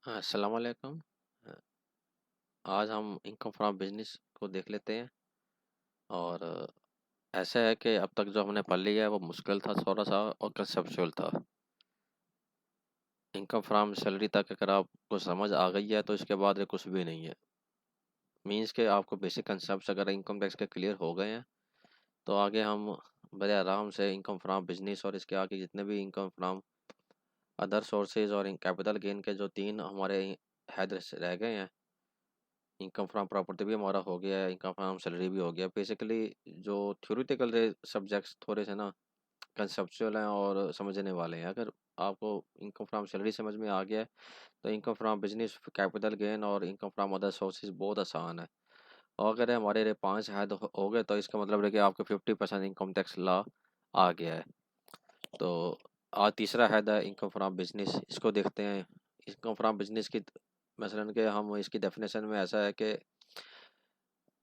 अस्सलाम वालेकुम। अ, आज हम इनकम फ्रॉम बिजनेस को देख लेते हैं। और ऐसा है कि अब तक जो हमने पढ़ लिया है वो मुश्किल था थोड़ा सा और कंसेप्चुअल था। इनकम फ्रॉम सैलरी तक अगर आपको समझ आ गई है तो इसके बाद ये कुछ भी नहीं है। मीन्स के आपको बेसिक कंसेप्ट अगर इनकम टैक्स के क्लियर हो गए हैं तो आगे हम बड़े आराम से इनकम फ्रॉम बिजनेस और इसके आगे जितने भी इनकम फ्रॉम अदर सोर्सेज और कैपिटल गेन के जो तीन हमारे हेड रह गए हैं। इनकम फ्रॉम प्रॉपर्टी भी हमारा हो गया है, इनकम फ्रॉम सैलरी भी हो गया। बेसिकली जो थ्योरेटिकल सब्जेक्ट्स थोड़े से ना कंसेप्चुअल हैं और समझने वाले हैं। अगर आपको इनकम फ्रॉम सैलरी समझ में आ गया है तो income from business, capital gain और इनकम फ्रॉम अदर सोर्सेज बहुत आसान है। और अगर हमारे पाँच हैद हो गए तो इसका मतलब है कि आपको 50% इनकम टैक्स ला आ गया है। तो आज तीसरा हैद है इनकम फ्रॉम बिजनेस, इसको देखते हैं। इनकम फ्रॉम बिजनेस की मसलन के हम इसकी डेफिनेशन में ऐसा है कि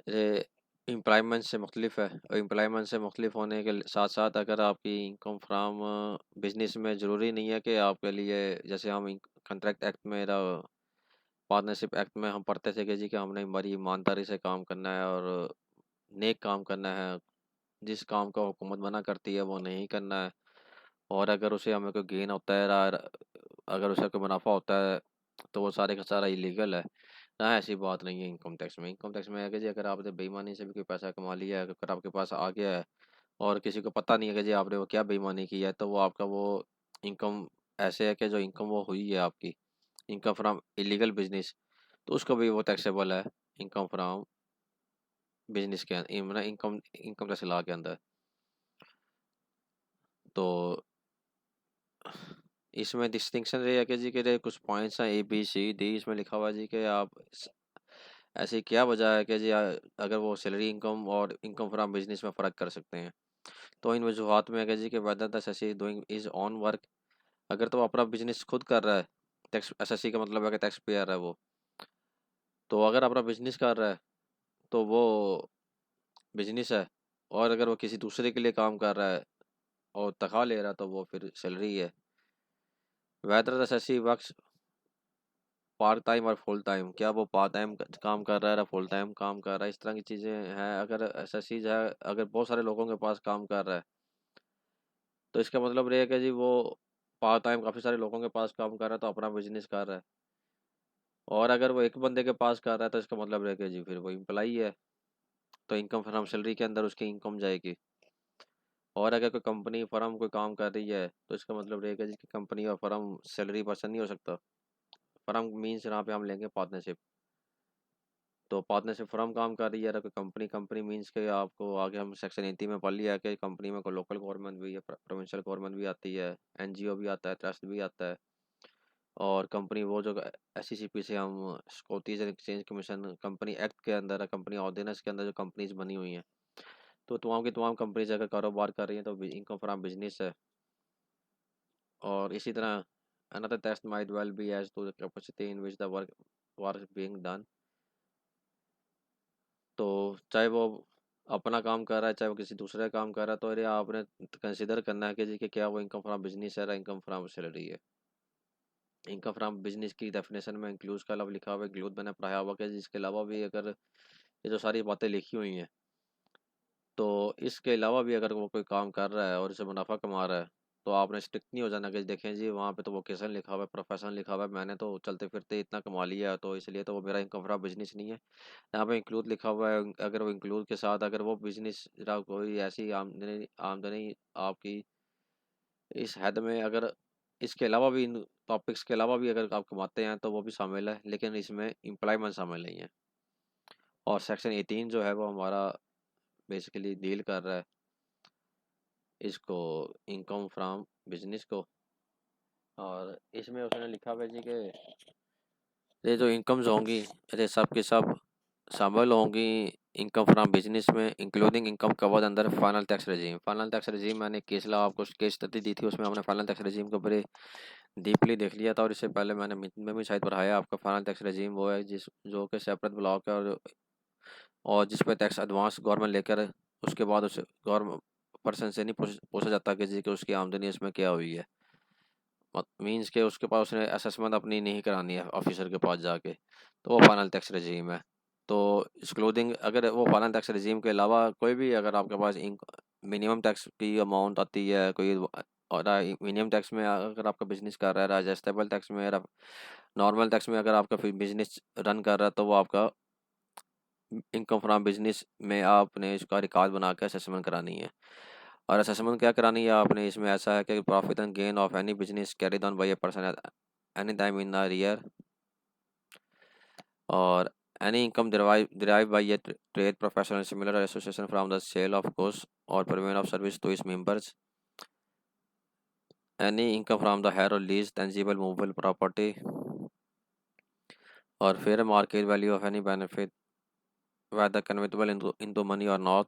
ये एम्प्लॉयमेंट से मुख्तलिफ है। और एम्प्लॉयमेंट से मुख्तलिफ होने के साथ साथ अगर आपकी इनकम फ्राम बिजनेस में ज़रूरी नहीं है कि आपके लिए, जैसे हम कंट्रैक्ट एक्ट में पार्टनरशिप एक्ट में हम पढ़ते थे कि जी कि हमने बड़ी ईमानदारी से काम करना है और नेक काम करना है। जिस काम को हुकूमत मना करती है वो नहीं करना है। और अगर उसे हमें कोई गेन होता है अगर उसे कोई मुनाफा होता है तो वो सारे का सारा इलीगल है। ना, ऐसी बात नहीं है इनकम टैक्स में। इनकम टैक्स में है कि जी अगर आपने बेईमानी से भी कोई पैसा कमा लिया है, अगर आपके पास आ गया है और किसी को पता नहीं है कि जी आपने वो क्या बेईमानी की है, तो वो आपका वो इनकम ऐसे है कि जो इनकम वो हुई है आपकी इनकम फ्रॉम इलीगल बिजनेस, तो उसको भी वो टैक्सेबल है इनकम फ्रॉम बिजनेस के अंदर, इनकम इनकम टैक्स लॉ के अंदर। तो इसमें डिस्टिंक्शन ये है कि जी के कुछ पॉइंट्स हैं ABCD, इसमें लिखा हुआ है जी कि आप ऐसी क्या वजह है कि जी अगर वो सैलरी इनकम और इनकम फ्रॉम बिजनेस में फ़र्क कर सकते हैं। तो इन वजूहत में है कि जी कि whether the assessee doing is on work, अगर तो वो अपना बिजनेस खुद कर रहा है, टैक्स एसएससी का मतलब है कि टैक्स पेयर है वो। तो अगर अपना बिजनेस कर रहा है तो वो बिजनेस है। और अगर वो किसी दूसरे के लिए काम कर रहा है और तनख्वाह ले रहा है तो वो फिर सैलरी है। Whether the assessee works part time और फुल टाइम, क्या वो पार्ट टाइम काम कर रहा है या फुल टाइम काम कर रहा है, इस तरह की चीज़ें हैं। अगर ऐसा चीज़ है, अगर बहुत सारे लोगों के पास काम कर रहा है तो इसका मतलब ये है कि जी वो पार्ट टाइम काफ़ी सारे लोगों के पास काम कर रहा है तो अपना बिजनेस कर रहा है। और अगर वो एक बंदे के पास कर रहा है तो इसका मतलब है कि जी फिर वो एम्प्लॉई है, तो इनकम फ्रॉम सैलरी के अंदर उसकी इनकम जाएगी। और अगर कोई कंपनी फर्म कोई काम कर रही है तो इसका मतलब रहेगा जी कि कंपनी और फर्म सैलरी पर्सन नहीं हो सकता। फर्म मीन्स यहाँ पे हम लेंगे पार्टनरशिप। तो पार्टनरशिप फर्म काम कर रही है, अगर कंपनी कंपनी मीन्स के आपको आगे हम सेक्शन 80 में पढ़ लिया है कि कंपनी में कोई लोकल गवर्नमेंट भी है, प्रोविंशियल गवर्नमेंट भी आती है, NGO भी आता है, ट्रस्ट भी आता है। और कंपनी वो जो SECP से हम securities and exchange commission company act के अंदर है, कंपनी ऑर्डिनेंस के अंदर जो कंपनीज बनी हुई हैं, तो तमाम की तमाम कंपनीज अगर कारोबार कर रही हैं तो इनकम फ्रॉम बिजनेस है। और इसी तरह another test might well be as to the capacity in which the work being done। तो चाहे वो अपना काम कर रहा है चाहे वो किसी दूसरे का काम कर रहा है, तो ये आपने कंसिडर करना है कि जी कि क्या वो इनकम फ्रॉम बिजनेस है या इनकम फ्रॉम सैलरी है। इनकम फ्रॉम बिजनेस की डेफिनेशन में इंक्लूड का लफ्ज़ लिखा हुआ है, इंक्लूड मैंने पढ़ाया हुआ कि जिसके अलावा भी अगर ये जो सारी बातें लिखी हुई हैं, तो इसके अलावा भी अगर वो कोई काम कर रहा है और इससे मुनाफा कमा रहा है तो आपने स्ट्रिक्ट नहीं हो जाना कि देखें जी वहाँ पे तो वोकेशन लिखा हुआ है, प्रोफेशन लिखा हुआ है, मैंने तो चलते फिरते इतना कमा लिया है तो इसलिए तो वो मेरा इनकम फ्रॉम बिजनेस नहीं है। यहाँ पे इंक्लूड लिखा हुआ है, अगर वो इंक्लूड के साथ अगर वो बिजनेस कोई ऐसी आमदनी आमदनी आपकी इस हद में, अगर इसके अलावा भी इन टॉपिक्स के अलावा भी अगर आप कमाते हैं तो वो भी शामिल है, लेकिन इसमें एम्प्लॉयमेंट शामिल नहीं है। और सेक्शन 18 जो है वो हमारा बेसिकली डील कर रहा है इसको, इनकम फ्रॉम बिजनेस को। और इसमें उसने लिखा हुआ है जी कि ये जो इनकम्स होंगी ये सब के सब शामिल होंगी इनकम फ्रॉम बिजनेस में, इंक्लूडिंग इनकम कवर्ड अंदर final tax regime. Final tax regime मैंने केस ला आपको केस स्टडी दी थी, उसमें हमने फाइनल टैक्स रेजिम को बड़े डीपली देख लिया था। और इससे पहले मैंने मीटिंग में भी शायद पढ़ाया आपका फाइनल टैक्स रेजिम वो है जिस जो कि सेपरेट ब्लॉक है और जिस पे टैक्स एडवांस गवर्नमेंट लेकर उसके बाद उस गवर्नमेंट पर्सन से नहीं पूछा जाता कि जी कि उसकी आमदनी इसमें क्या हुई है। मीन्स के उसके पास उसने असेसमेंट अपनी नहीं करानी है ऑफिसर के पास जाके, तो वो फाइनल टैक्स रजीम है। तो एक्सक्लूडिंग अगर वो फाइनल टैक्स रजीम के अलावा कोई भी अगर आपके पास मिनिमम टैक्स की अमाउंट आती है कोई, और मिनिमम टैक्स में अगर आपका बिजनेस कर रहा है, एडजस्टेबल टैक्स में, नॉर्मल टैक्स में अगर आपका फिर बिजनेस रन कर रहा है, तो वो आपका इनकम फ्रॉम बिजनेस में आपने इसका रिकॉर्ड बना के असेसमेंट करानी है। और असेसमेंट क्या करानी है आपने, इसमें ऐसा है कि profit and gain of any business carried on by a person at any time in the year, और any income derived by a trade professional similar association from the sale of goods or payment of service to its members, any income from the hire or lease tangible movable property, और fair market value of any benefit whether convertible into money or not।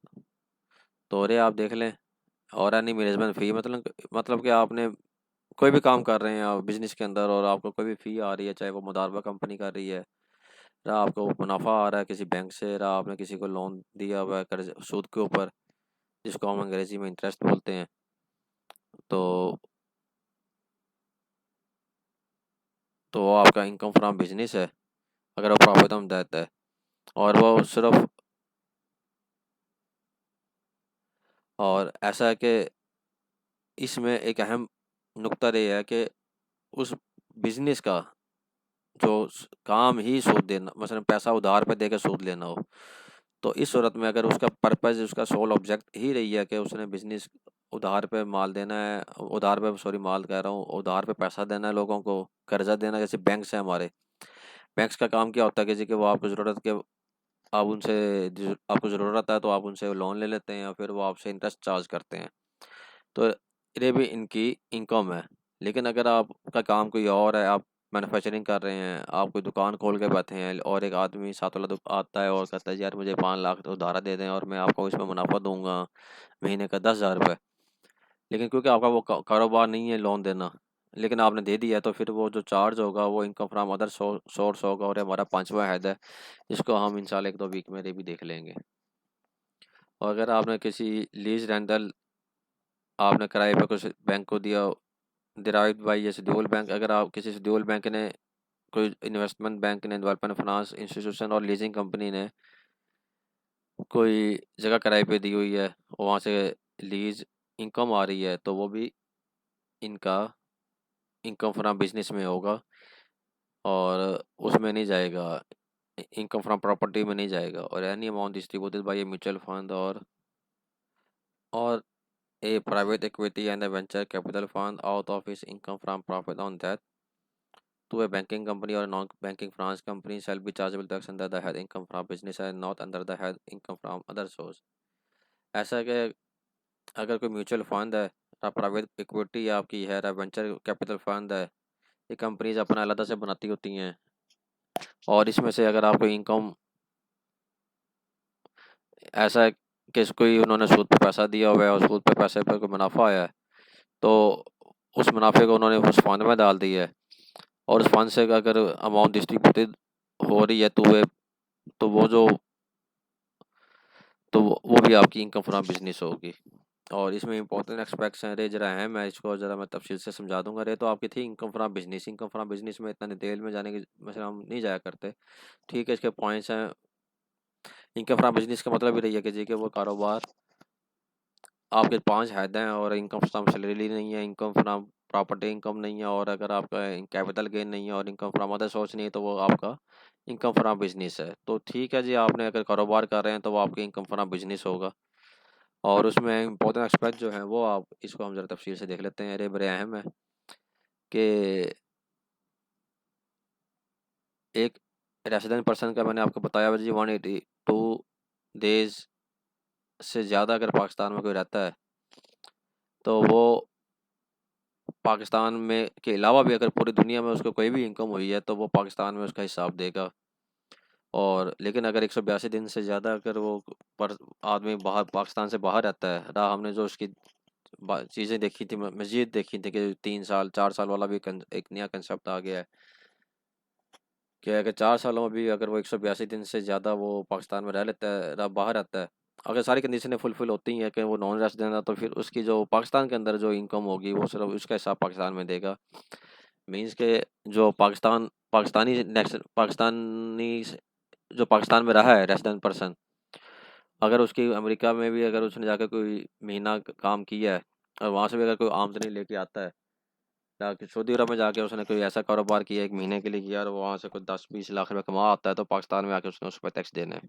तो रे आप देख लें, और any management फी, मतलब कि आपने कोई भी काम कर रहे हैं आप बिजनेस के अंदर, और आपको कोई भी फी आ रही है, चाहे वो मुदारबा कंपनी कर रही है, रहा आपको मुनाफा आ रहा है किसी बैंक से, रहा आपने किसी को लोन दिया हुआ है कर्ज सूद के ऊपर, जिसको हम अंग्रेजी में इंटरेस्ट बोलते हैं, तो वो आपका इनकम फ्रॉम बिजनेस है अगर वो प्रॉफिट हम देता है। और वो सिर्फ, और ऐसा है कि इसमें एक अहम नुक्ता ये है कि उस बिजनेस का जो काम ही सूद देना, मसलन पैसा उधार पे देकर सूद लेना हो, तो इस सूरत में अगर उसका पर्पज़, उसका सोल ऑब्जेक्ट ही रही है कि उसने बिजनेस उधार पे माल देना है, उधार पे, सॉरी माल कह रहा हूँ, उधार पे पैसा देना है लोगों को, कर्जा देना, जैसे बैंक से हमारे बैंक्स का काम क्या होता है कि जी कि वो आपको ज़रूरत के, आप उनसे आपको ज़रूरत है तो आप उनसे लोन ले लेते हैं, और फिर वो आपसे इंटरेस्ट चार्ज करते हैं, तो ये भी इनकी इनकम है। लेकिन अगर आपका काम कोई और है, आप मैन्युफैक्चरिंग कर रहे हैं, आप कोई दुकान खोल के बैठे हैं, और एक आदमी साथ वाला आता है और कहता है यार मुझे 5 लाख उधारा दे दें और मैं आपको इसमें मुनाफा दूंगा महीने का 10,000 रुपये, लेकिन क्योंकि आपका वो कारोबार नहीं है लोन देना, लेकिन आपने दे दिया, तो फिर वो जो चार्ज होगा वो इनकम फ्रॉम अदर सोर्स होगा, और ये हमारा पांचवा हेड है, जिसको हम इंशाल्लाह 1-2 वीक में ये भी देख लेंगे। और अगर आपने किसी लीज रेंटल आपने किराए पे कुछ बैंक को दिया, डिराइव्ड बाय ये शेड्यूल बैंक, अगर आप किसी शेड्यूल बैंक ने, कोई इन्वेस्टमेंट बैंक ने, डेवलपमेंट फाइनेंस इंस्टीट्यूशन और लीजिंग कंपनी ने कोई जगह किराए पे दी हुई है, और वहाँ से लीज इनकम आ रही है, तो वो भी इनका इनकम फ्रॉम बिजनेस में होगा, और उसमें नहीं जाएगा, इनकम फ्रॉम प्रॉपर्टी में नहीं जाएगा। और any amount distributed by a mutual fund और a private equity and a venture capital fund out of its income from profit on that to a banking company or non-banking finance company shall be chargeable tax under the head income from business and not under the head income from other source। ऐसा है कि अगर कोई mutual fund है, private equity आपकी है, venture capital fund है, ये कंपनीज अपना अलग से बनाती होती हैं, और इसमें से अगर आपको इनकम, ऐसा है कि इसको ही उन्होंने सूद पे पैसा दिया हुआ है और सूद पे पैसे पे कोई मुनाफा आया है, तो उस मुनाफे को उन्होंने उस फंड में डाल दिया है, और उस फंड से अगर अमाउंट डिस्ट्रीब्यूटेड हो रही है, तो वो जो तो वो भी आपकी इनकम फ्रॉम बिजनेस होगी। और इसमें इंपॉर्टेंट एस्पेक्ट्स हैं रे, जरा है, मैं इसको जरा मैं तफसील से समझा दूंगा रे। तो आपकी थी income from business, income from business में इतना डिटेल में जाने की मतलब हम नहीं जाया करते, ठीक है, इसके पॉइंट्स हैं। इनकम फ्रॉम बिजनेस का मतलब ही रही है कि जी कि वो कारोबार आपके 5 हेड हैं, और इनकम फ्रॉम सैलरी नहीं है, इनकम फ्रॉम प्रॉपर्टी इनकम नहीं है, और अगर आपका कैपिटल गेन नहीं है, और इनकम फ्रॉम अदर सोर्स नहीं है, तो वो आपका इनकम फ्रॉम बिजनेस है। तो ठीक है जी, आपने अगर कारोबार कर रहे हैं तो वो आपकी इनकम फ्रॉम बिजनेस होगा। और उसमें इंपॉर्टेंट एस्पेक्ट जो है वो आप इसको हम जरा तफसील से देख लेते हैं, अरे बड़े अहम है कि एक रेसिडेंट पर्सन का मैंने आपको बताया जी 182 डेज से ज़्यादा अगर पाकिस्तान में कोई रहता है, तो वो पाकिस्तान में के अलावा भी अगर पूरी दुनिया में उसको कोई भी इनकम हुई है, तो वो पाकिस्तान में उसका हिसाब देगा। और लेकिन अगर 182 दिन से ज़्यादा अगर वो पर आदमी बाहर पाकिस्तान से बाहर रहता है, रहा हमने जो उसकी चीज़ें देखी थी, मस्जिद देखी थी कि 3 साल 4 साल वाला भी एक नया कंसेप्ट आ गया है कि अगर 4 सालों में भी अगर वो 182 दिन से ज़्यादा वो पाकिस्तान में रह लेता है, बाहर रहता है, अगर सारी कंडीशनें फुलफिल होती हैं कि वो नॉन रेजिडेंट है, तो फिर उसकी जो पाकिस्तान के अंदर जो इनकम होगी वो सिर्फ उसका हिसाब पाकिस्तान में देगा। मीन्स के जो जो पाकिस्तान में रहा है रेजिडेंट पर्सन, अगर उसकी अमेरिका में भी अगर उसने जाकर कोई महीना काम किया है और वहाँ से भी अगर कोई आमदनी लेके आता है, जाके सऊदी अरब में जाके उसने कोई ऐसा कारोबार किया 1 महीने के लिए किया और वहाँ से कोई 10-20 लाख रुपए कमा आता है, तो पाकिस्तान में आके उसने उस पे टैक्स देना है।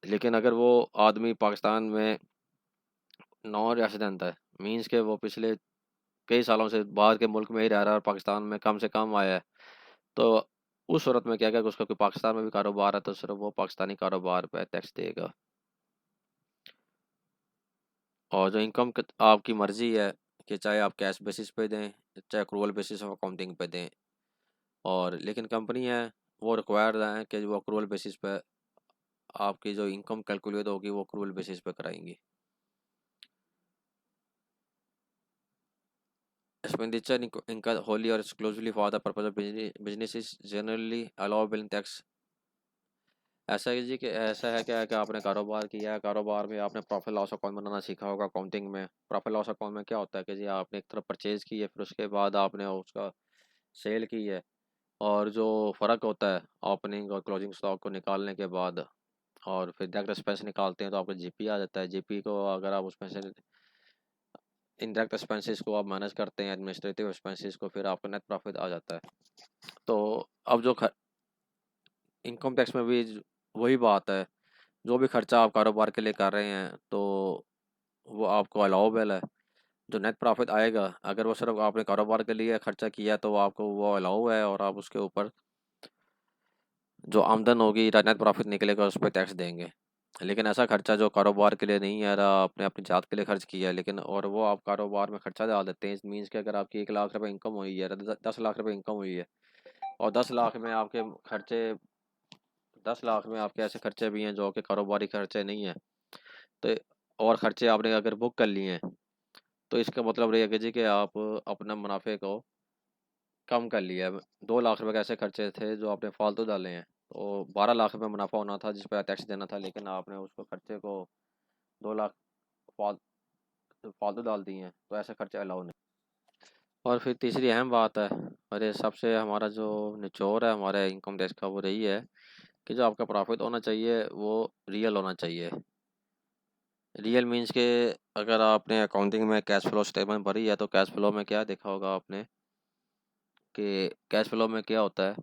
लेकिन अगर वो आदमी पाकिस्तान में नॉन रेजिडेंट है, मीन्स के वो पिछले कई सालों से बाहर के मुल्क में ही रह रहा है और पाकिस्तान में कम से कम आया है, तो उस सूरत में क्या उसका कोई पाकिस्तान में भी कारोबार है, तो सिर्फ वो पाकिस्तानी कारोबार पे टैक्स देगा। और जो इनकम आपकी मर्जी है कि चाहे आप कैश बेसिस पे दें, चाहे अक्रूवल बेसिस ऑफ अकाउंटिंग पे दें, और लेकिन कंपनी है वो रिक्वायर्ड है कि वो अक्रूवल बेसिस पे आपकी जो इनकम कैलकुलेट होगी वो अक्रूवल बेसिस पे कराएंगी। एक्सपेंडिचर इनका होली और exclusively for the purpose of business is generally allowable in tax. ऐसा है जी कि ऐसा है क्या कि आपने कारोबार किया है, कारोबार में आपने प्रॉफिट लॉस अकाउंट बनाना सीखा होगा। अकाउंटिंग में प्रॉफिट लॉस अकाउंट में क्या होता है कि जी आपने एक तरफ परचेज की है, फिर उसके बाद आपने उसका सेल की है, और जो फ़र्क होता है ओपनिंग और क्लोजिंग स्टॉक को निकालने के बाद और फिर डायरेक्ट एक्सपेंस निकालते हैं तो आपको जीपी आ जाता है। जीपी को अगर आप उसमें से इनडायरेक्ट एक्सपेंसेस को आप मैनेज करते हैं, एडमिनिस्ट्रेटिव एक्सपेंसेस को, फिर आपको नेट प्रॉफिट आ जाता है। तो अब जो इनकम टैक्स में भी वही बात है, जो भी खर्चा आप कारोबार के लिए कर रहे हैं तो वो आपको अलाउबल है। जो नेट प्रॉफिट आएगा, अगर वो सिर्फ आपने कारोबार के लिए खर्चा किया तो आपको वो अलाउ है, और आप उसके ऊपर जो आमदन होगी या नेट प्रॉफिट निकलेगा उस पर टैक्स देंगे। लेकिन ऐसा खर्चा जो कारोबार के लिए नहीं है, रहा आपने अपनी जात के लिए खर्च किया है, लेकिन और वो आप कारोबार में खर्चा डाल देते हैं। इस मीन्स कि अगर आपकी 1 लाख रुपए इनकम हुई है, 10 लाख रुपए इनकम हुई है, और 10 लाख में आपके खर्चे 10 लाख में आपके ऐसे खर्चे भी हैं जो कि कारोबारी खर्चे नहीं है, तो और खर्चे आपने अगर बुक कर लिए हैं, तो इसका मतलब ये है कि जी कि आप अपना मुनाफे को कम कर लिया है। 2 लाख रुपए के ऐसे खर्चे थे जो आपने फालतू डाले हैं, तो 12 लाख रुपए मुनाफा होना था जिस पर टैक्स देना था, लेकिन आपने उसको खर्चे को 2 लाख फाल फालतू डाल दिए हैं, तो ऐसे खर्चे अलाउ नहीं। और फिर तीसरी अहम बात है, और ये सबसे हमारा जो निचोड़ है हमारे इनकम टैक्स का, वो रही है कि जो आपका प्रॉफिट होना चाहिए वो रियल होना चाहिए। रियल मीन्स के अगर आपने अकाउंटिंग में कैश फ्लो स्टेटमेंट भरी है, तो कैश फ्लो में क्या देखा होगा आपने कि कैश फ्लो में क्या होता है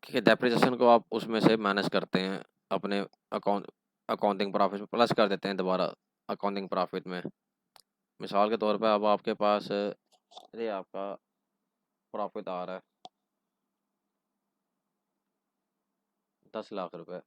कि डेप्रिसिएशन को आप उसमें से माइनस करते हैं अपने अकाउंटिंग प्रॉफिट में प्लस कर देते हैं दोबारा अकाउंटिंग प्रॉफिट में। मिसाल के तौर पे अब आपके पास ये आपका प्रॉफिट आ रहा है 10 लाख रुपए।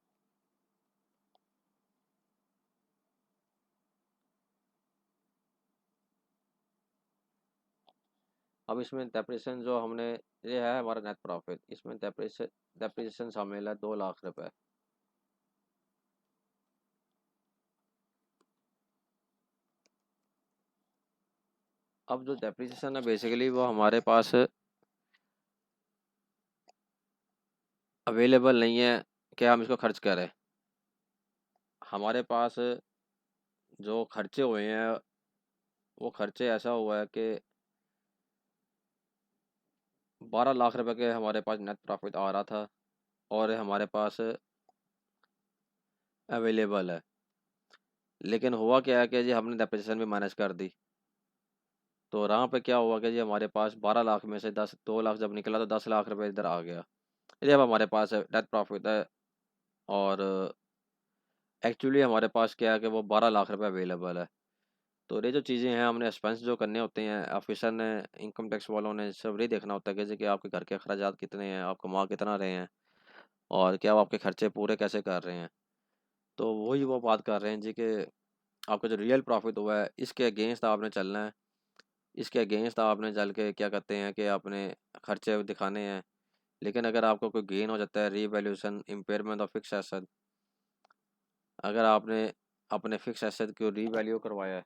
अब इसमें डेप्रिसिएशन जो हमने, ये है हमारा नेट प्रॉफिट, इसमें डेप्रिसिएशन शामिल है 2 लाख रुपए। अब जो डेप्रिसिएशन है बेसिकली वो हमारे पास अवेलेबल नहीं है कि हम इसको खर्च करें। हमारे पास जो खर्चे हुए हैं वो खर्चे ऐसा हुआ है कि 12 लाख रुपए के हमारे पास नेट प्रॉफिट आ रहा था, और हमारे पास अवेलेबल है। लेकिन हुआ क्या है कि जी हमने डेप्रिसिएशन भी मैनेज कर दी, तो वहाँ पे क्या हुआ कि जी हमारे पास 12 लाख में से 2 लाख जब निकला तो 10 लाख रुपए इधर आ गया। ये अब हमारे पास नेट प्रॉफिट है, और एक्चुअली हमारे पास क्या है कि वो 12 लाख रुपए अवेलेबल है। तो ये जो चीज़ें हैं हमने एक्सपेंस जो करने होते हैं, ऑफिसर ने इनकम टैक्स वालों ने सब ये देखना होता है कि जी कि आपके घर के अखराजात कितने हैं, आप कमा कितना रहे हैं, और क्या आप आपके खर्चे पूरे कैसे कर रहे हैं। तो वही वो बात कर रहे हैं जी कि आपका जो रियल प्रॉफिट हुआ है इसके अगेंस्ट आपने चलना है। इसके अगेंस्ट आपने चल के क्या करते हैं कि आपने खर्चे दिखाने हैं। लेकिन अगर आपको कोई गेन हो जाता है, revaluation impairment of fix asset, अगर आपने अपने फिक्स एसेट को रीवैल्यू करवाया है,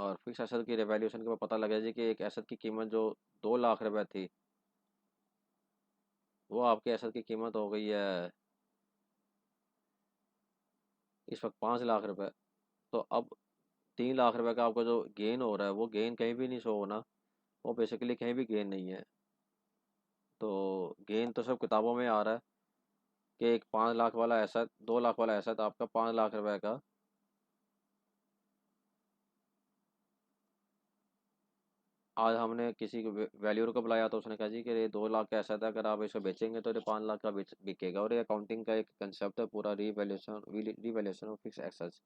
और फिक्स एसेट की रिवैल्यूएशन के बाद पता लगा जी कि एक एसेट की कीमत जो 2 लाख रुपए थी, वो आपके एसेट की कीमत हो गई है इस वक्त 5 लाख रुपए। तो अब 3 लाख रुपए का आपको जो गेन हो रहा है, वो गेन कहीं भी नहीं शो होना, वो बेसिकली कहीं भी गेन नहीं है। तो गेन तो सब किताबों में आ रहा है कि एक 5 लाख वाला एसेट, 2 लाख वाला एसेट आपका 5 लाख रुपए का। आज हमने किसी को वैल्यूर को बुलाया तो उसने कहा जी कि ये 2 लाख का एसेट है, अगर आप इसको बेचेंगे तो ये 5 लाख का बिकेगा। और ये अकाउंटिंग का एक कंसेप्ट है पूरा, रीवैल्यूएशन ऑफ फिक्स एसेट्स।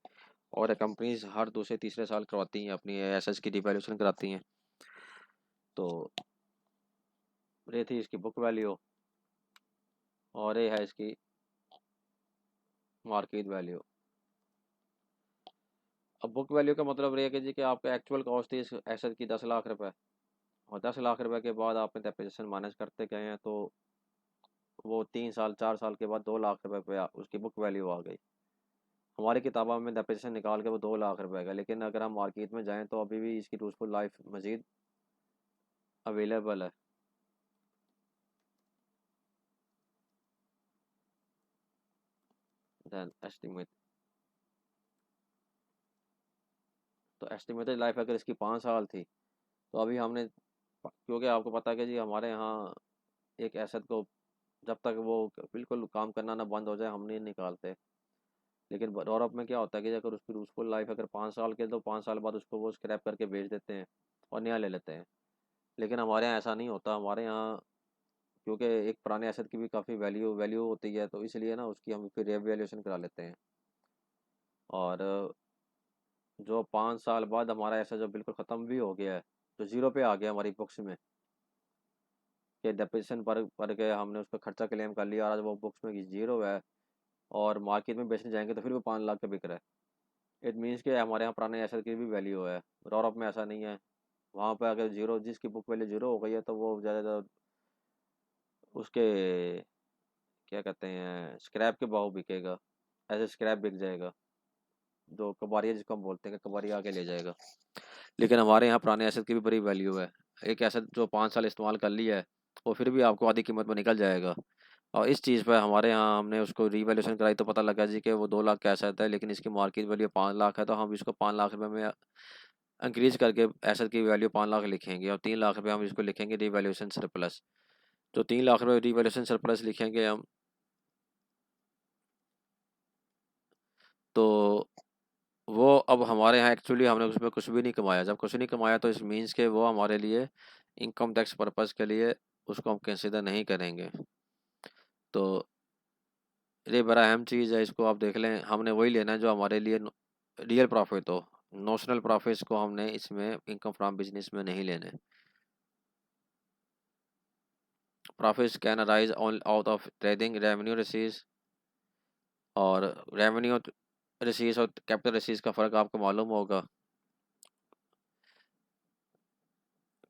और ये कंपनीज हर दूसरे तीसरे साल करवाती हैं अपनी एसेट्स की रिवैल्यूएशन कराती हैं। तो ये थी इसकी बुक वैल्यू, और ये है इसकी मार्केट वैल्यू। अब बुक वैल्यू का मतलब ये है कि जी कि आपका एक्चुअल कॉस्ट थी इस एसेट की 10 लाख रुपए, और 10 लाख रुपए के बाद आपने डेप्रिसिएशन माइनस करते गए हैं, तो वो 3 साल 4 साल के बाद 2 लाख रुपए पे उसकी बुक वैल्यू आ गई। हमारी किताबों में डेप्रिसिएशन निकाल के वो 2 लाख रुपए का, लेकिन अगर हम मार्केट में जाएं तो अभी भी इसकी यूजफुल लाइफ मजीद अवेलेबल है। देन एस्टिमेट, तो एस्टिमेटेड लाइफ अगर इसकी 5 साल थी, तो अभी हमने, क्योंकि आपको पता है कि जी हमारे यहाँ एक एसेट को जब तक वो बिल्कुल काम करना ना बंद हो जाए हम नहीं निकालते। लेकिन यूरोप में क्या होता है कि अगर उसकी यूजफुल लाइफ अगर 5 साल के, तो 5 साल बाद उसको वो स्क्रैप करके बेच देते हैं और नया ले लेते हैं। लेकिन हमारे यहाँ ऐसा नहीं होता। हमारे यहाँ क्योंकि एक पुराने एसेट की भी काफ़ी वैल्यू वैल्यू होती है, तो इसलिए ना उसकी हम फिर रिवैल्यूएशन करा लेते हैं। और जो 5 साल बाद हमारा ऐसा जो बिल्कुल ख़त्म भी हो गया है, जो जीरो पे आ गया हमारी बुक्स में, कि डेप्रिसिएशन पर के हमने उसका खर्चा क्लेम कर लिया, और आज वो बुक्स में जीरो है, और मार्केट में बेचने जाएंगे तो फिर वो 5 लाख का बिक रहा है। इट मीन्स कि हमारे यहाँ पुराने एसेट की भी वैल्यू है। यूरोप में ऐसा नहीं है। वहाँ पर अगर जीरो, जिसकी बुक वैल्यू जीरो हो गई है, तो वो ज़्यादा उसके क्या कहते हैं स्क्रैप के भाव बिकेगा, ऐसे स्क्रैप बिक जाएगा। जो कबाड़िया जिसको हम बोलते हैं कि कबाड़िया आके ले जाएगा। लेकिन हमारे यहाँ पुराने एसेट की भी बड़ी वैल्यू है। एक एसेट जो 5 साल इस्तेमाल कर लिया है, वो फिर भी आपको आधी कीमत में निकल जाएगा। और इस चीज़ पे हमारे यहाँ हमने उसको रीवैल्यूएशन कराई, तो पता लगा जी कि वो 2 लाख का एसेट है, लेकिन इसकी मार्केट वैल्यू 5 लाख है, तो हम इसको 5 लाख रुपए में इंक्रीज करके एसेट की वैल्यू 5 लाख लिखेंगे, और 3 लाख रुपए हम इसको लिखेंगे रीवैल्यूएशन सरप्लस। जो 3 लाख रुपए रीवैल्यूएशन सरप्लस लिखेंगे हम, तो वो अब हमारे यहाँ एक्चुअली हमने उसमें कुछ भी नहीं कमाया। जब कुछ नहीं कमाया तो इस मीन्स के वो हमारे लिए इनकम टैक्स पर्पस के लिए उसको हम कंसिडर नहीं करेंगे। तो ये बड़ा अहम चीज़ है, इसको आप देख लें। हमने वही लेना है जो हमारे लिए रियल प्रॉफिट हो। नोशनल प्रॉफिट्स को हमने इसमें इनकम फ्रॉम बिजनेस में नहीं लेने। Profits can arise on out of trading revenue receives, और रेवेन्यू रिसीव्स और कैपिटल रिसीव्स का फ़र्क आपको मालूम होगा।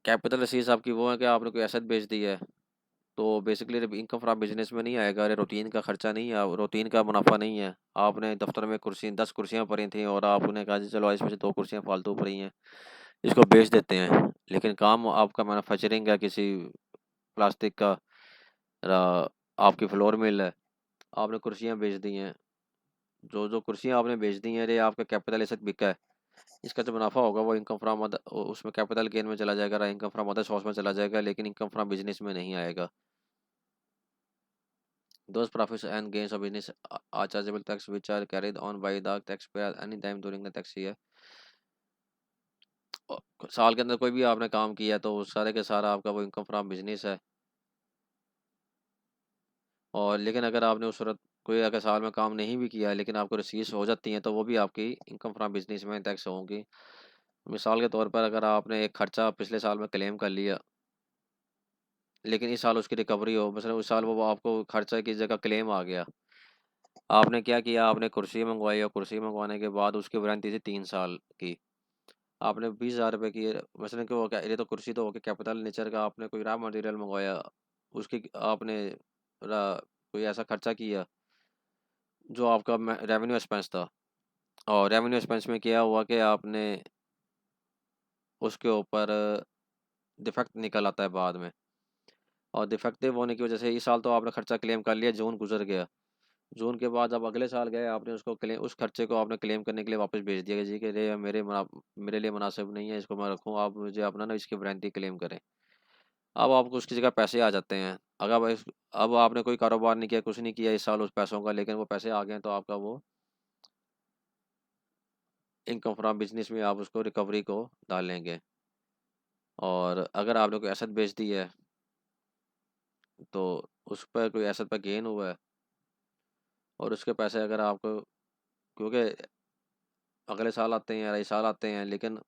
कैपिटल रिसीव्स आपकी वो है कि आपने कोई एसेट बेच दी है, तो बेसिकली इनकम फ्रॉम बिजनेस में नहीं आएगा। अरे रूटीन का खर्चा नहीं है, रूटीन का मुनाफा नहीं है। आपने दफ्तर में कुर्सी 10 कुर्सियाँ पड़ी थी और आपने कहा जी चलो इसमें से 2 कुर्सियाँ फालतू पड़ी हैं, इसको बेच देते हैं। लेकिन काम आपका मैन्युफैक्चरिंग है, किसी प्लास्टिक का, आपकी फ्लोर मिल है, आपने कुर्सियाँ बेच दी हैं। जो जो कुर्सियाँ आपने बेच दी हैं, ये आपका कैपिटल एसेट बिका है। इसका जो मुनाफा होगा वो इनकम फ्रॉम अदर, उसमें कैपिटल गेन में चला जाएगा, इनकम फ्रॉम अदर सोर्स में चला जाएगा, लेकिन इनकम फ्रॉम बिजनेस में नहीं आएगा। Those profits and gains of business are chargeable tax which are carried on by the taxpayer any time during the tax year। साल के अंदर कोई भी आपने काम किया तो उस सारे के सारा आपका वो इनकम फ्रॉम बिजनेस है। और लेकिन अगर आपने उस सूरत कोई अगर साल में काम नहीं भी किया है, लेकिन आपको रिसीव्स हो जाती हैं, तो वो भी आपकी इनकम फ्रॉम बिजनेस में टैक्स होंगी। मिसाल के तौर पर अगर आपने एक खर्चा पिछले साल में क्लेम कर लिया, लेकिन इस साल उसकी रिकवरी हो, मसलन उस साल वो आपको खर्चा की जगह क्लेम आ गया। आपने क्या किया, आपने कुर्सी मंगवाई, और कुर्सी मंगवाने के बाद उसकी वारंटी थी 3 साल की। आपने 20,000 रुपये की, मसलन कि वो क्या, ये तो कुर्सी तो होके कैपिटल नेचर का, आपने कोई रॉ मटेरियल मंगवाया, उसकी आपने कोई ऐसा खर्चा किया जो आपका रेवेन्यू एक्सपेंस था। और रेवेन्यू एक्सपेंस में क्या हुआ कि आपने उसके ऊपर डिफेक्ट निकल आता है बाद में। और डिफेक्टिव होने की वजह से इस साल तो आपने खर्चा क्लेम कर लिया, जून गुजर गया। जून के बाद जब अगले साल गए, आपने उसको क्लेम, उस खर्चे को आपने क्लेम करने के लिए वापस भेज दिया कि जी कि ये मेरे लिए मुनासिब नहीं है, इसको मैं रखूँ, आप मुझे अपना ना इसकी वारंटी क्लेम करें। अब आपको उसकी जगह पैसे आ जाते हैं। अगर अब आपने कोई कारोबार नहीं किया, कुछ नहीं किया इस साल उस पैसों का, लेकिन वो पैसे आ गए हैं, तो आपका वो इनकम फ्रॉम बिजनेस में आप उसको रिकवरी को डालेंगे। और अगर आपने कोई एसेट बेच दी है, तो उस पर कोई एसेट पर गेन हुआ है, और उसके पैसे अगर आपको, क्योंकि अगले साल आते हैं या इस साल आते हैं, लेकिन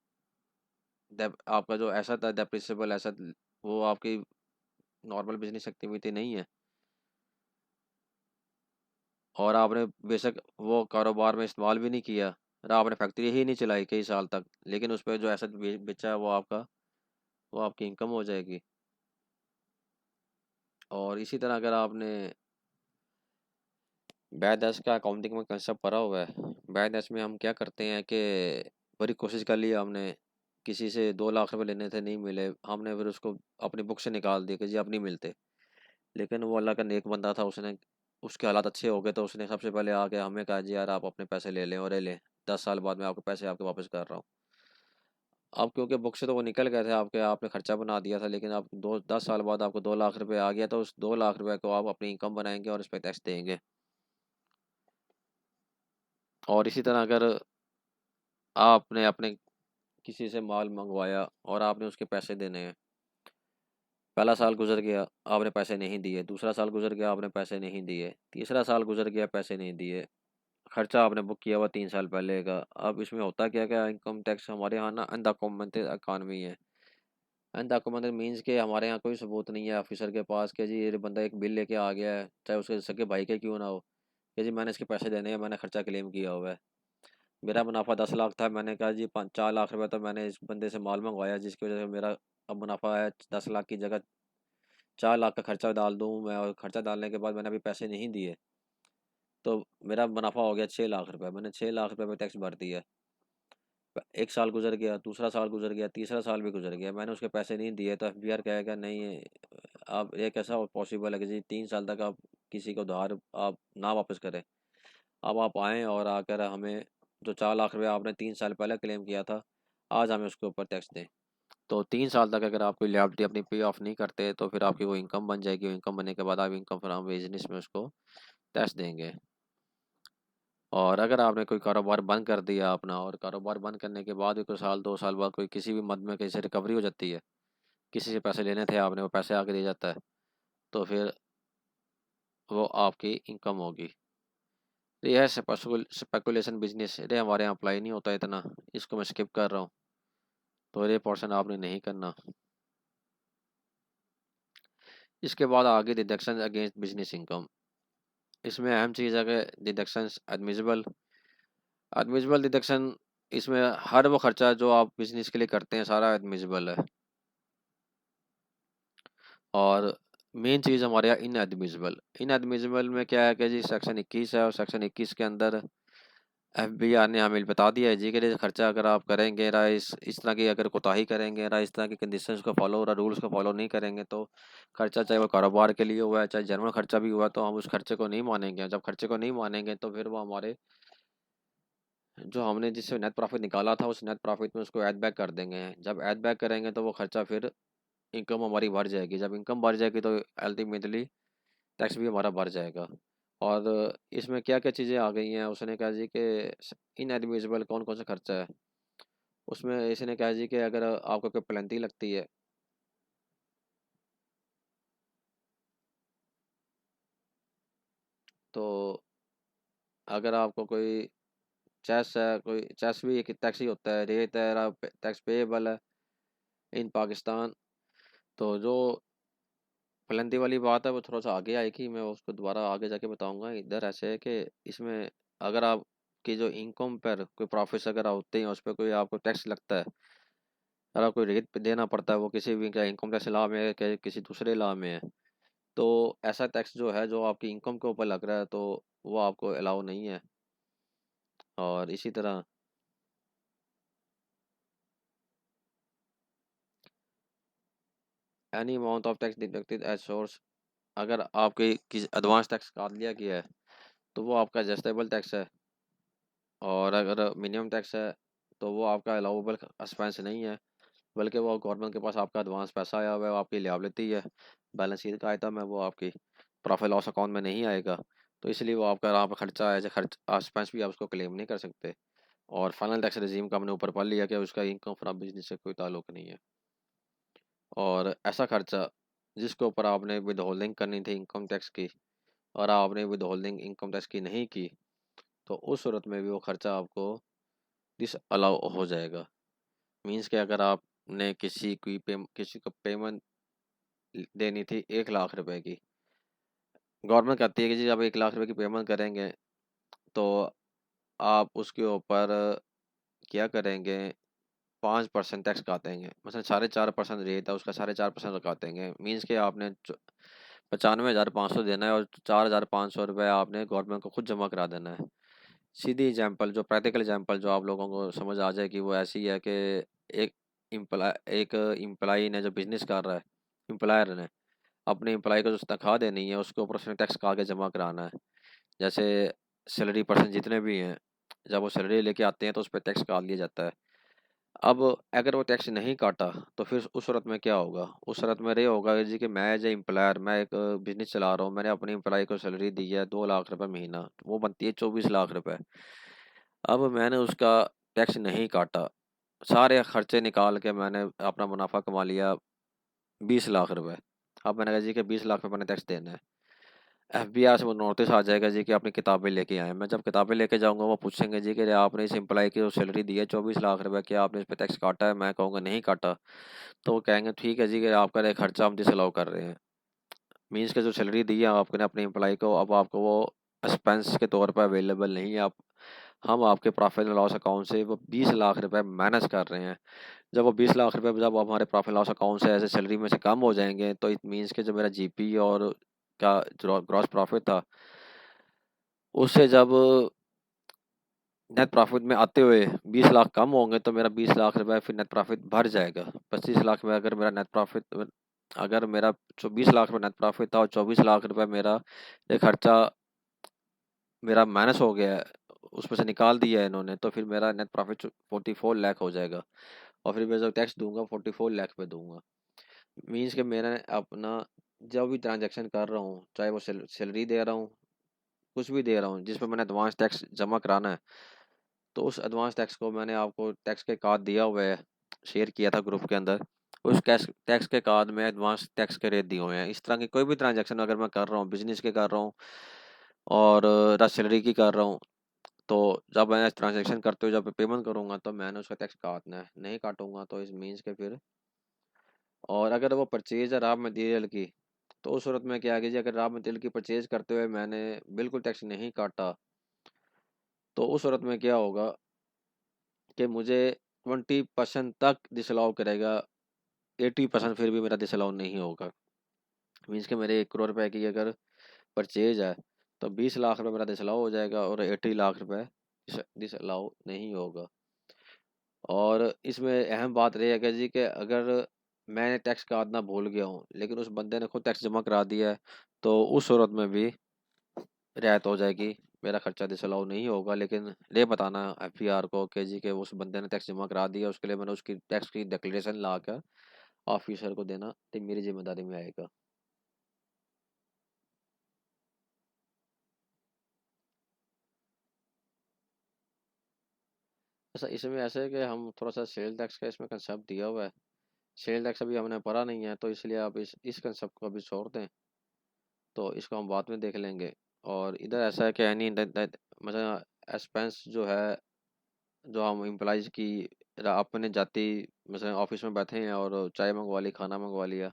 आपका जो एसेट है डेप्रिसिएबल एसेट, वो आपकी नॉर्मल बिजनेस एक्टिविटी नहीं है, और आपने बेशक वो कारोबार में इस्तेमाल भी नहीं किया, और आपने फैक्ट्री ही नहीं चलाई कई साल तक, लेकिन उस पर जो एसेट बेचा है वो आपकी इनकम हो जाएगी। और इसी तरह अगर आपने बैड डेट्स का अकाउंटिंग में कंसेप्ट पढ़ा हुआ है, बैड डेट्स में हम क्या करते हैं कि बड़ी कोशिश कर ली हमने, किसी से 2 लाख रुपए लेने थे, नहीं मिले, हमने फिर उसको अपनी बुक से निकाल दिया कि जी अब नहीं मिलते। लेकिन वो अल्लाह का नेक बंदा था, उसने, उसके हालात अच्छे हो गए, तो उसने सबसे पहले आके हमें कहा जी यार आप अपने पैसे ले लें, और ये लें, 10 साल बाद मैं आपके पैसे आपके वापस कर रहा हूँ। अब क्योंकि बुक से तो वो निकल गए थे आपके, आपने खर्चा बना दिया था, लेकिन आप 10 साल बाद आपको 2 लाख रुपए आ गया, तो उस 2 लाख रुपए को आप अपनी इनकम बनाएंगे और इस पर टैक्स देंगे। और इसी तरह अगर आपने अपने किसी से माल मंगवाया और आपने उसके पैसे देने हैं, पहला साल गुजर गया, आपने पैसे नहीं दिए, दूसरा साल गुजर गया, आपने पैसे नहीं दिए, तीसरा साल गुजर गया, पैसे नहीं दिए, खर्चा आपने बुक किया हुआ 3 साल पहले का। अब इसमें होता क्या क्या, इनकम टैक्स हमारे यहाँ ना अनडॉक्यूमेंटेड इकॉनमी है। अनडॉक्यूमेंटेड मीन्स के हमारे यहाँ कोई सबूत नहीं है ऑफिसर के पास कि जी ये बंदा एक बिल लेके आ गया है, चाहे उसके सगे भाई के क्यों ना हो, कि जी मैंने इसके पैसे देने हैं, मैंने खर्चा क्लेम किया हुआ है, मेरा मुनाफा 10 लाख था, मैंने कहा जी 4 लाख रुपए तो मैंने इस बंदे से माल मंगवाया, जिसकी वजह से मेरा अब मुनाफा है 10 लाख की जगह 4 लाख का खर्चा डाल दूँ मैं, और खर्चा डालने के बाद मैंने अभी पैसे नहीं दिए, तो मेरा मुनाफा हो गया 6 लाख रुपए, मैंने 6 लाख रुपए में टैक्स भर दिया। 1 साल गुजर गया, दूसरा साल गुजर गया, तीसरा साल भी गुजर गया, मैंने उसके पैसे नहीं दिए, तो एफबीआर कहेगा नहीं, आप ये कैसा पॉसिबल है कि जी 3 साल तक आप किसी को उधार आप ना वापस करें। अब आप आएँ और आकर हमें जो 4 लाख रुपये आपने 3 साल पहले क्लेम किया था, आज हमें उसके ऊपर टैक्स दें। तो 3 साल तक अगर आप कोई लियाबिलिटी अपनी पे ऑफ नहीं करते, तो फिर आपकी वो इनकम बन जाएगी, इनकम बनने के बाद आप इनकम फ्रॉम बिजनेस में उसको टैक्स देंगे। और अगर आपने कोई कारोबार बंद कर दिया अपना, और कारोबार बंद करने के बाद भी कोई साल 2 साल बाद कोई किसी भी मद में कहीं से रिकवरी हो जाती है, किसी से पैसे लेने थे आपने, वो पैसे आके दे जाता है, तो फिर वो आपकी इनकम होगी। तो यह है स्पेकुलेशन बिजनेस, ये हमारे यहाँ अप्लाई नहीं होता इतना, इसको मैं स्किप कर रहा हूँ, तो ये पोर्शन आपने नहीं करना। इसके बाद आगे डिडक्शन अगेंस्ट बिजनेस इनकम। इसमें अहम चीज़ है कि डिडक्शंस एडमिसिबल, एडमिसिबल डिडक्शन, इसमें हर वो खर्चा जो आप बिजनेस के लिए करते हैं सारा एडमिसिबल है। और मेन चीज़ हमारे यहाँ इनएडमिसिबल, इनएडमिसिबल में क्या है कि जी सेक्शन 21 है, और सेक्शन 21 के अंदर एफबीआर ने हमें बता दिया है जी कि ये खर्चा अगर आप करेंगे रा इस तरह की अगर कोताही करेंगे रा, इस तरह की कंडीशंस को फॉलो रा, रूल्स को फॉलो नहीं करेंगे, तो खर्चा चाहे वो कारोबार के लिए हुआ है, चाहे जनरल खर्चा भी हुआ है, तो हम उस खर्चे को नहीं मानेंगे। जब खर्चे को नहीं मानेंगे, तो फिर वो हमारे जो हमने जिससे नेट प्रॉफिट निकाला था, उस नेट प्रॉफिट में उसको ऐड बैक कर देंगे। जब ऐड बैक करेंगे, तो वो खर्चा फिर इनकम हमारी बढ़ जाएगी, जब इनकम बढ़ जाएगी, तो अल्टीमेटली टैक्स भी हमारा बढ़ जाएगा। और इसमें क्या क्या चीज़ें आ गई हैं, उसने कहा जी कि इनएडमिसिबल कौन कौन सा खर्चा है। उसमें इसने कहा जी कि अगर आपको कोई पेनल्टी लगती है, तो अगर आपको कोई चेस है, कोई चेस भी एक टैक्स ही होता है, रेट है, टैक्स पेएबल है इन पाकिस्तान। तो जो पेनल्टी वाली बात है वो थोड़ा सा आगे आएगी, मैं उसको दोबारा आगे जाके बताऊंगा। इधर ऐसे है कि इसमें अगर आपकी जो इनकम पर कोई प्रॉफिट्स अगर होते हैं, उस पर कोई आपको टैक्स लगता है, अगर कोई रेट पे देना पड़ता है, वो किसी भी क्या इनकम टैक्स लॉ में है, क्या किसी दूसरे लॉ में है, तो ऐसा टैक्स जो है जो आपकी इनकम के ऊपर लग रहा है, तो वो आपको अलाउ नहीं है। और इसी तरह any amount of tax deducted as source, अगर आपके किसी एडवांस टैक्स काट लिया गया है तो वो आपका एडजस्टेबल टैक्स है, और अगर मिनिमम टैक्स है तो वो आपका अलाउबल एक्सपेंस नहीं है, बल्कि वो गवर्नमेंट के पास आपका एडवांस पैसा आया हुआ है, वो आपकी लियाबिलिटी है, बैलेंस शीट का आइटम है, वो आपकी प्रॉफिट लॉस अकाउंट में नहीं आएगा। तो इसलिए वो आपका यहाँ पर खर्चा है, खर्च एक्सपेंस भी आप उसको क्लेम नहीं कर सकते। और फाइनल टैक्स रिजीम का हमने ऊपर पढ़ लिया कि उसका इनकम फ्रॉम बिजनेस से कोई ताल्लुक नहीं है। और ऐसा खर्चा जिसके ऊपर आपने विद होल्डिंग करनी थी इनकम टैक्स की, और आपने विद होल्डिंग इनकम टैक्स की नहीं की, तो उस सूरत में भी वो खर्चा आपको दिस अलाउ हो जाएगा। मीन्स कि अगर आपने किसी को पेमेंट देनी थी 1 लाख रुपए की, गवर्नमेंट कहती है कि जी आप 1 लाख रुपए की पेमेंट करेंगे तो आप उसके ऊपर क्या करेंगे, 5% टैक्स काटेंगे। मतलब 4.5% रेट है उसका, 4.5% काटेंगे। मीन्स कि आपने 95,500 देना है और 4,500 रुपये आपने गवर्नमेंट को खुद जमा करा देना है। सीधी एग्जांपल, जो प्रैक्टिकल एग्जांपल जो आप लोगों को समझ आ जाए कि वो ऐसी है कि एक एक एम्प्लाई ने जो बिजनेस कर रहा है, एम्प्लॉयर ने अपने एम्प्लॉय को जो तनख्वाह देनी है उसके ऊपर उसने टैक्स काट के जमा कराना है। जैसे सैलरी पर्सन जितने भी हैं, जब वो सैलरी लेके आते हैं तो उस पर टैक्स काट लिया जाता है। अब अगर वो टैक्स नहीं काटा तो फिर उस सूरत में क्या होगा, उस सूरत में ये होगा जी कि मैं एज ए एम्प्लॉयर, मैं एक बिजनेस चला रहा हूँ, मैंने अपने एम्प्लॉय को सैलरी दी है 2 लाख रुपए महीना, वो बनती है 24 लाख रुपए। अब मैंने उसका टैक्स नहीं काटा, सारे खर्चे निकाल के मैंने अपना मुनाफा कमा लिया 20 लाख रुपए। अब मैंने कहा जी कि 20 लाख रुपए मैंने टैक्स देना है। एफबीआई से वो नोटिस आ जाएगा जी कि अपनी किताबें लेके आए। मैं जब किताबें लेके जाऊंगा वो पूछेंगे जी कि आपने इस एम्प्लॉय की जो सैलरी दी है 24 लाख रुपए, क्या आपने इस पे टैक्स काटा है? मैं कहूँगा नहीं काटा। तो वो कहेंगे ठीक है जी कि आपका ये खर्चा हम डिसअलाउ कर रहे हैं। मीन्स के जो सैलरी दी है आपने अपने एम्प्लॉय को, अब आपको वो एक्सपेंस के तौर पर अवेलेबल नहीं है। आप हम आपके प्रॉफिट एंड लॉस अकाउंट से वो 20 लाख रुपए माइनस कर रहे हैं। जब वो 20 लाख रुपए जब हमारे प्रॉफिट लॉस अकाउंट से ऐसे सैलरी में से कम हो जाएंगे तो इट मीन्स के जो मेरा जीपी और का जो ग्रॉस प्रॉफिट था उससे जब नेट प्रॉफिट में आते हुए 20 लाख कम होंगे तो मेरा 20 लाख रुपए फिर नेट प्रॉफिट भर जाएगा। 25 लाख में अगर मेरा नेट प्रॉफिट, अगर मेरा 20 लाख में नेट प्रॉफिट था और 24 लाख रुपए मेरा ये खर्चा मेरा माइनस हो गया है, उसमें से निकाल दिया है इन्होंने, तो फिर मेरा नेट प्रॉफिट 44 लाख हो जाएगा। और फिर मैं जब टैक्स दूंगा 44 लाख पे दूंगा। मीन्स कि मैंने अपना जब भी ट्रांजैक्शन कर रहा हूँ, चाहे वो सैलरी दे रहा हूँ, कुछ भी दे रहा हूँ जिस पे मैंने एडवांस टैक्स जमा कराना है, तो उस एडवांस टैक्स को मैंने आपको टैक्स के कार्ड दिया हुआ है, शेयर किया था ग्रुप के अंदर। उस कैश टैक्स के कार्ड में एडवांस टैक्स के रेट दिए हुए हैं। इस तरह की कोई भी ट्रांजैक्शन अगर मैं कर रहा हूँ, बिजनेस के कर रहा हूँ और सैलरी की कर रहा हूँ, तो जब मैं ट्रांजैक्शन करते हुए जब पेमेंट करूँगा तो मैंने उसका टैक्स काटना है, नहीं काटूंगा तो इस मीन्स के फिर। और अगर वो परचेज है रॉ मटेरियल की, तो उस सूरत में क्या है कि जी अगर रॉ मटेरियल की परचेज करते हुए मैंने बिल्कुल टैक्स नहीं काटा, तो उस सूरत में क्या होगा कि मुझे 20% तक डिसअलाउ करेगा, 80% फिर भी मेरा डिसअलाउ नहीं होगा। मीन्स कि मेरे 1 करोड़ रुपए की अगर परचेज है तो 20 लाख रुपए मेरा डिसअलाउ हो जाएगा और 80 लाख रुपए डिसअलाउ नहीं होगा। और इसमें अहम बात यह है कि जी कि अगर मैंने टैक्स काटना भूल गया हूँ लेकिन उस बंदे ने खुद टैक्स जमा करा दिया है, तो उस सूरत में भी रियायत हो जाएगी, मेरा खर्चा डिसअलाउ नहीं होगा। लेकिन ये बताना एफईआर को कि जी कि उस बंदे ने टैक्स जमा करा दिया, उसके लिए मैंने उसकी टैक्स की डिक्लेरेशन ला कर ऑफिसर को देना, तो मेरी जिम्मेदारी में आएगा। ऐसा इसमें ऐसे है कि हम थोड़ा सा सेल टैक्स का इसमें कंसेप्ट दिया हुआ है। सेल टैक्स अभी हमने पढ़ा नहीं है, तो इसलिए आप इस कंसेप्ट को अभी छोड़ दें, तो इसको हम बाद में देख लेंगे। और इधर ऐसा है कि एनी मतलब एक्सपेंस जो है, जो हम एम्प्लॉइज़ की अपने जाति, मतलब ऑफिस में बैठे हैं और चाय मंगवा ली, खाना मंगवा लिया,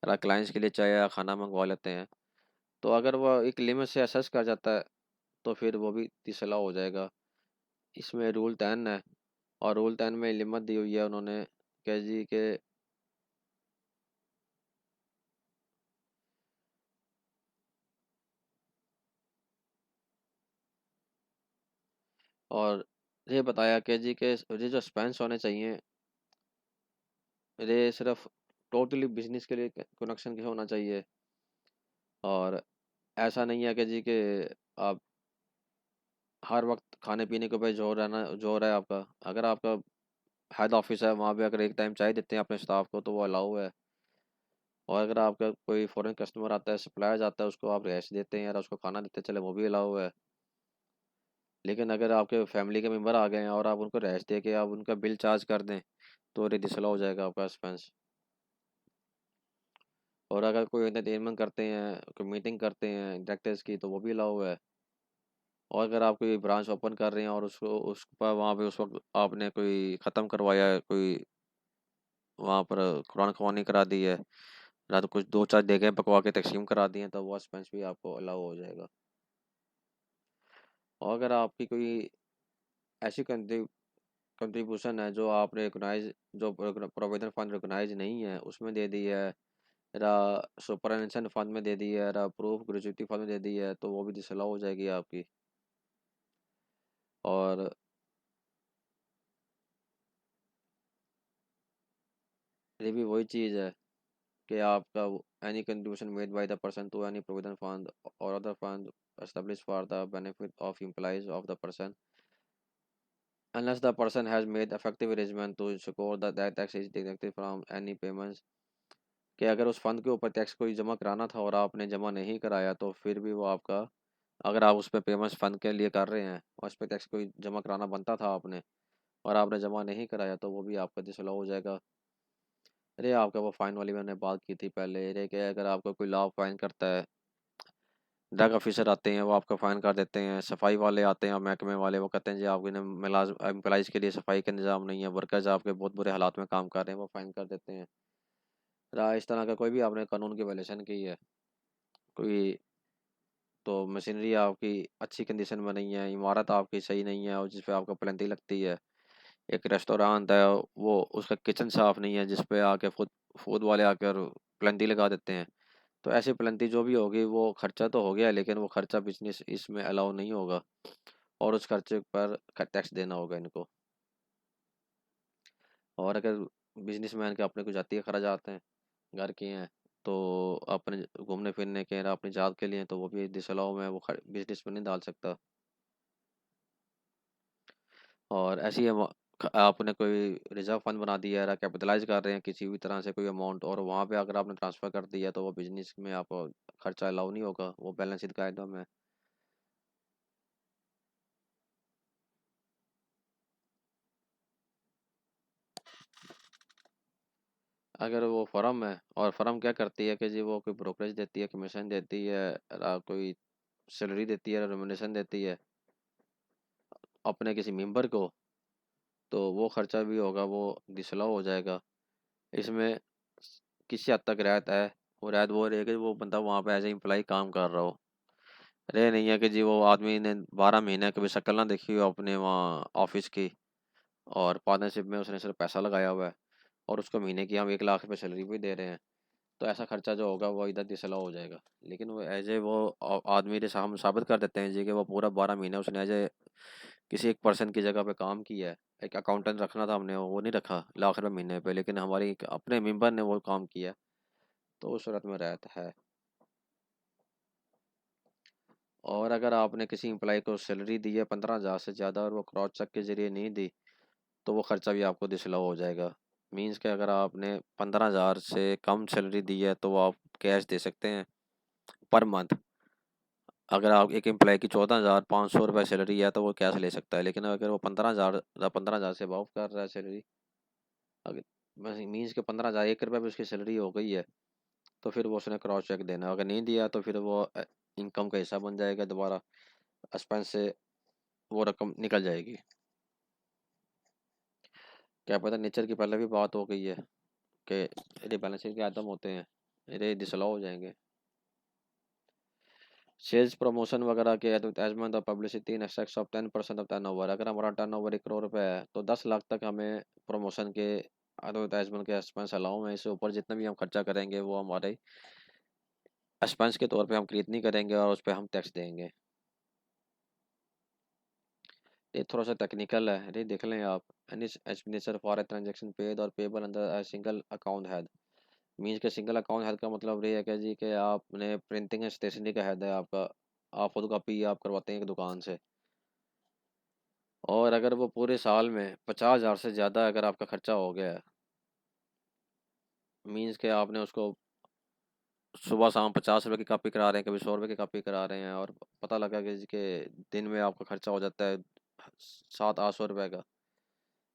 क्लाइंट्स के लिए चाय या खाना मंगवा लेते हैं, तो अगर वो एक लिमिट से असेस कर जाता है तो फिर वो भी 30 हो जाएगा। इसमें रूल 10 है, और रूल 10 में लिमिट दी हुई है उन्होंने कि जी के। और ये बताया कि जी के ये जो एक्सपेंस होने चाहिए, ये सिर्फ टोटली बिजनेस के लिए कनेक्शन के होना चाहिए। और ऐसा नहीं है कि जी कि आप हर वक्त खाने पीने के ऊपर जोर है आपका। अगर आपका हेड ऑफिस है, वहाँ पे अगर एक टाइम चाय देते हैं अपने स्टाफ को तो वो अलाउ है। और अगर आपका कोई फॉरेन कस्टमर आता है, सप्लायर आता है, उसको आप रेस्ट देते हैं या उसको खाना देते हैं, चले वो भी अलाउ है। लेकिन अगर आपके फैमिली के मेंबर आ गए हैं और आप उनको रेस्ट दे के आप उनका बिल चार्ज कर दें तो डिसअलाउ हो जाएगा आपका एक्सपेंस। और अगर कोई एंटरटेनमेंट करते हैं, कोई मीटिंग करते हैं डायरेक्टर्स की, तो वो भी अलाउ है। और अगर आप कोई ब्रांच ओपन कर रहे हैं और उसको उस पर वहाँ पे उस वक्त आपने कोई ख़त्म करवाया है, कोई वहाँ पर कुरान ख़वानी करा दी है, या तो कुछ 2-4 देगें पकवा के तकसीम करा दी हैं, तो वो एक्सपेंस भी आपको अलाउ हो जाएगा। और अगर आपकी कोई ऐसी कंट्रीब्यूशन है जो आपने रिकॉग्नाइज, जो प्रोविडेंट फंड रिकॉग्नाइज नहीं है उसमें दे दी है, या सुपरएनुशन फंड में दे दी है, या प्रूफ ग्रेजुएटी फंड में दे दी है, तो वो भी डिसअलाउ हो जाएगी आपकी। और ये भी वही चीज़ है कि आपका any contribution made by the person to any provident fund और other fund established for the benefit of employees of the person, unless the person has made effective arrangement to ensure that that tax is deducted from any payments। कि अगर उस fund के ऊपर tax कोई जमा कराना था और आपने जमा नहीं कराया तो फिर भी वो आपका, अगर आप उस पर पेमेंट्स फंड के लिए कर रहे हैं और उस पर टैक्स कोई जमा कराना बनता था आपने और आपने जमा नहीं कराया, तो वो भी आपका डिसअलाउ हो जाएगा। अरे आपका वो फाइन वाली मैंने बात की थी पहले, अरे कि अगर आपको कोई लॉ फाइन करता है, ड्रग ऑफिसर आते हैं वो आपका फ़ाइन कर देते हैं, सफाई वाले आते हैं महकमे वाले, वो कहते हैं जी आपके एम्प्लॉइज़ के लिए सफाई का निज़ाम नहीं है, वर्कर्स आपके बहुत बुरे हालात में काम कर रहे हैं, वो फ़ाइन कर देते हैं। इस तरह का कोई भी आपने कानून की वायलेशन की है, कोई तो मशीनरी आपकी अच्छी कंडीशन में नहीं है, इमारत आपकी सही नहीं है और जिस पे आपको पेनल्टी लगती है, एक रेस्टोरेंट है वो उसका किचन साफ़ नहीं है जिस पे आके फूड फूड वाले आकर पेनल्टी लगा देते हैं। तो ऐसी पेनल्टी जो भी होगी वो खर्चा तो हो गया, लेकिन वो खर्चा बिजनेस इसमें अलाउ नहीं होगा और उस खर्चे पर टैक्स देना होगा इनको। और अगर बिजनेसमैन के अपने कुछ जाती खर्चात हैं, घर के हैं, तो अपने घूमने फिरने के या अपनी जात के लिए हैं, तो वो भी डिसअलाउ में वो बिजनेस में नहीं डाल सकता। और ऐसी है आपने कोई रिजर्व फंड बना दिया है या कैपिटलाइज कर रहे हैं किसी भी तरह से कोई अमाउंट, और वहाँ पे अगर आपने ट्रांसफ़र कर दिया तो वो बिजनेस में आपको खर्चा अलाउ नहीं होगा, वो बैलेंस शीट का आइटम है। अगर वो फर्म है और फर्म क्या करती है कि जी वो कोई ब्रोकरेज देती है, कमीशन देती है, कोई सैलरी देती है, रेम्युनरेशन देती है अपने किसी मेंबर को, तो वो खर्चा भी होगा, वो डिसअलाउ हो जाएगा। इसमें किसी हद तक रियायत है। वो रियायत वो रहेगी कि वो बंदा वहाँ पे एज ए एम्प्लॉय काम कर रहा हो। अरे नहीं है कि जी वो आदमी ने 12 महीने कभी शक्ल ना देखी हो अपने वहाँ ऑफिस की, और पार्टनरशिप में उसने सिर्फ पैसा लगाया हुआ है और उसको महीने की हम 1 लाख रुपए सैलरी भी दे रहे हैं, तो ऐसा खर्चा जो होगा वो इधर डिसअलाउ हो जाएगा। लेकिन वो एज ए वो आदमी के हम साबित कर देते हैं जी कि वो पूरा 12 महीने उसने एज ए किसी एक पर्सन की जगह पे काम किया है। एक अकाउंटेंट रखना था हमने, वो नहीं रखा लाख रुपए महीने पे, लेकिन हमारी एक अपने मेंबर ने वो काम किया, तो उस सूरत में रहता है। और अगर आपने किसी एम्प्लॉय को सैलरी दी है 15,000 से ज़्यादा और वो क्रॉस चेक के जरिए नहीं दी, तो वो खर्चा भी आपको डिसअलाउ हो जाएगा। मीन्स कि अगर आपने 15,000 से कम सैलरी दी है तो वो आप कैश दे सकते हैं पर मंथ। अगर आप एक एम्प्लॉय की 14,500 रुपये सैलरी है तो वो कैश ले सकता है, लेकिन अगर वो 15,000 या 15,000 से अबव कर रहा है सैलरी, अगर मीन्स के 15,000 1 रुपये भी उसकी सैलरी हो गई है, तो फिर वो उसने क्रॉस चेक देना है। अगर नहीं दिया तो फिर वो इनकम का हिस्सा बन जाएगा, दोबारा एक्सपेंस से वो रकम निकल जाएगी। क्या पता नेचर की पहले भी बात हो गई है कि ये बैलेंसिंग के आइटम होते हैं, ये डिसअलाउ हो जाएंगे। सेल्स प्रमोशन वगैरह के एडवर्टाइजमेंट और publicity in excess of 10% of turnover. अगर हमारा टर्नओवर 1 करोड़ रुपए है तो 10 लाख तक हमें प्रमोशन के एडवर्टाइजमेंट के एक्सपेंस अलाउ है। इससे ऊपर जितना भी हम खर्चा करेंगे वो हमारे एक्सपेंस के तौर पे हम क्रिएट नहीं करेंगे और उस पर हम टैक्स देंगे। ये थोड़ा सा टेक्निकल है, ये देख लें आप। Any expenditure for a transaction paid और payable under a single account head, means के सिंगल अकाउंट हेड का मतलब ये है कि जी कि आपने प्रिंटिंग एंड स्टेशनरी का हेड है आपका, आप फोटो कापी आप करवाते हैं एक दुकान से। और अगर वो पूरे साल में 50,000 से ज़्यादा अगर आपका खर्चा हो गया है, मीन्स के आपने उसको सुबह शाम 50 रुपये की कापी करा रहे हैं, कभी 100 रुपये की कापी करा रहे हैं, और पता लगा कि जी के दिन में आपका खर्चा हो जाता है 700-800 रुपये का,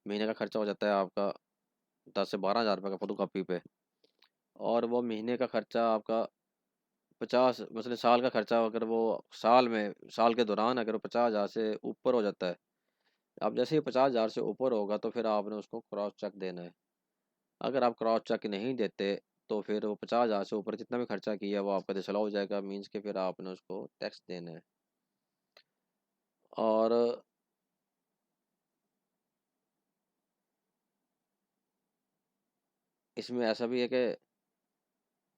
महीने का खर्चा हो जाता है आपका 10 से 12 हज़ार रुपये का फोटो कापी पे। और वो महीने का खर्चा आपका 50, मतलब साल का खर्चा, अगर वो साल के दौरान अगर वो 50,000 से ऊपर हो जाता है, अब जैसे ही 50,000 से ऊपर होगा तो फिर आपने उसको क्रॉस चेक देना है। अगर आप क्रॉस चेक नहीं देते तो फिर वो 50,000 से ऊपर जितना भी खर्चा किया वो आपका दिसला हो जाएगा, मीन्स के फिर आपने उसको टैक्स देना है। और इसमें ऐसा भी है कि